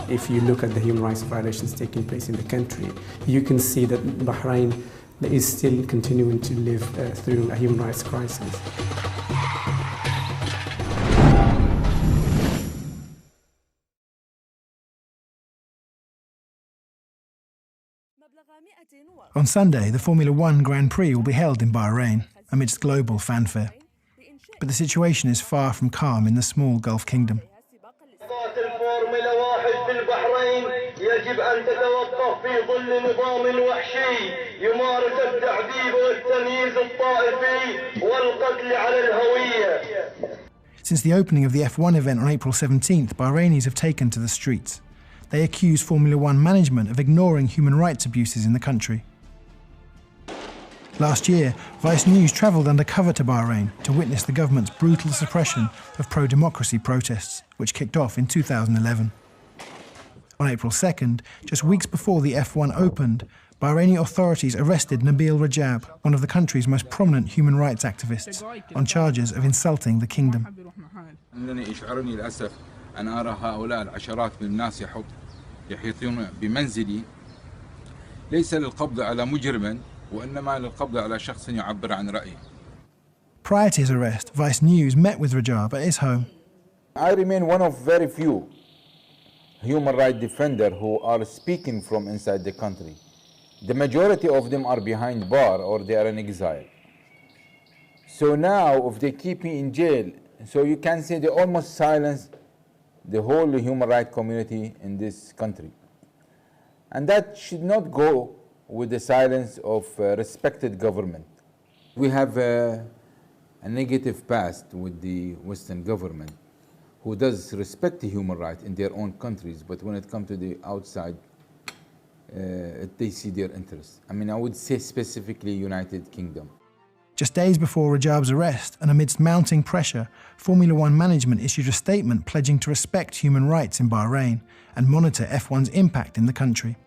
If you look at the human rights violations taking place in the country, you can see that Bahrain is still continuing to live through a human rights crisis. On Sunday, the Formula One Grand Prix will be held in Bahrain, amidst global fanfare. But the situation is far from calm in the small Gulf kingdom. Since the opening of the F1 event on April 17th, Bahrainis have taken to the streets. They accuse Formula One management of ignoring human rights abuses in the country. Last year, Vice News travelled undercover to Bahrain to witness the government's brutal suppression of pro-democracy protests, which kicked off in 2011. On April 2nd, just weeks before the F1 opened, Bahraini authorities arrested Nabil Rajab, one of the country's most prominent human rights activists, on charges of insulting the kingdom. أن أرى هؤلاء العشرات من الناس يحيطون بمنزلي ليس للقبض على مجرم وإنما للقبض على شخص يعبر عن رأيه. Prior to his arrest, Vice News met with Rajab at his home. I remain one of very few human rights defenders who are speaking from inside the country. The majority of them are behind bar or they are in exile. So now, if they keep me in jail, so you can say they almost silence the whole human rights community in this country. And that should not go with the silence of a respected government. We have a negative past with the Western government who does respect the human rights in their own countries, but when it comes to the outside, they see their interests. I mean, I would say specifically United Kingdom. Just days before Rajab's arrest, and amidst mounting pressure, Formula One management issued a statement pledging to respect human rights in Bahrain and monitor F1's impact in the country.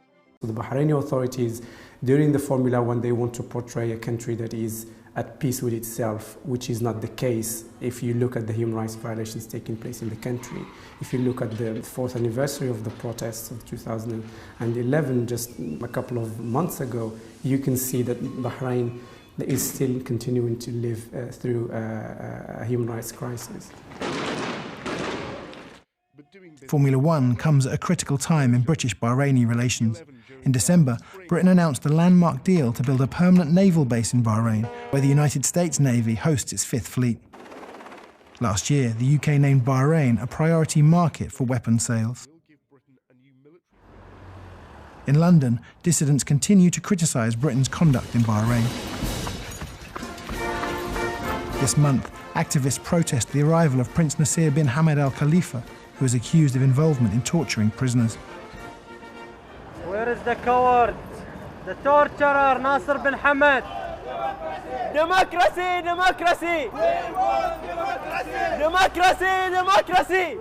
The Bahraini authorities, during the Formula One, they want to portray a country that is at peace with itself, which is not the case if you look at the human rights violations taking place in the country. If you look at the 4th anniversary of the protests of 2011, just a couple of months ago, you can see that Bahrain is still continuing to live through a human rights crisis. Formula One comes at a critical time in British-Bahraini relations. In December, Britain announced a landmark deal to build a permanent naval base in Bahrain, where the United States Navy hosts its 5th Fleet. Last year, the UK named Bahrain a priority market for weapons sales. In London, dissidents continue to criticise Britain's conduct in Bahrain. This month, activists protest the arrival of Prince Nasser bin Hamad Al Khalifa, who is accused of involvement in torturing prisoners. Where is the coward? The torturer, Nasser bin Hamad. Democracy, democracy! We want democracy! Democracy, democracy!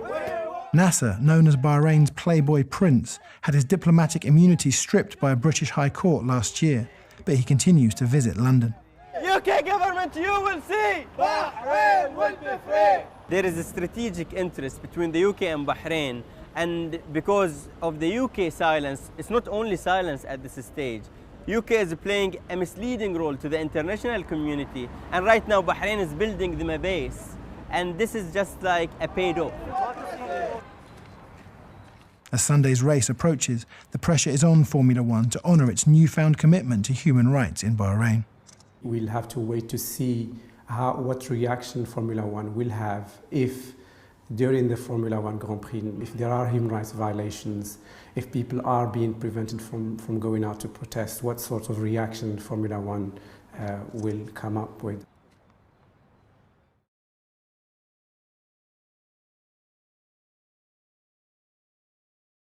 Nasser, known as Bahrain's Playboy Prince, had his diplomatic immunity stripped by a British High Court last year, but he continues to visit London. UK government, you will see! Bahrain will be free! There is a strategic interest between the UK and Bahrain, and because of the UK silence, it's not only silence at this stage. UK is playing a misleading role to the international community, and right now Bahrain is building them a base, and this is just like a paid-off. As Sunday's race approaches, the pressure is on Formula One to honour its newfound commitment to human rights in Bahrain. We'll have to wait to see what reaction Formula One will have if, during the Formula One Grand Prix, if there are human rights violations, if people are being prevented from going out to protest, what sort of reaction Formula One will come up with.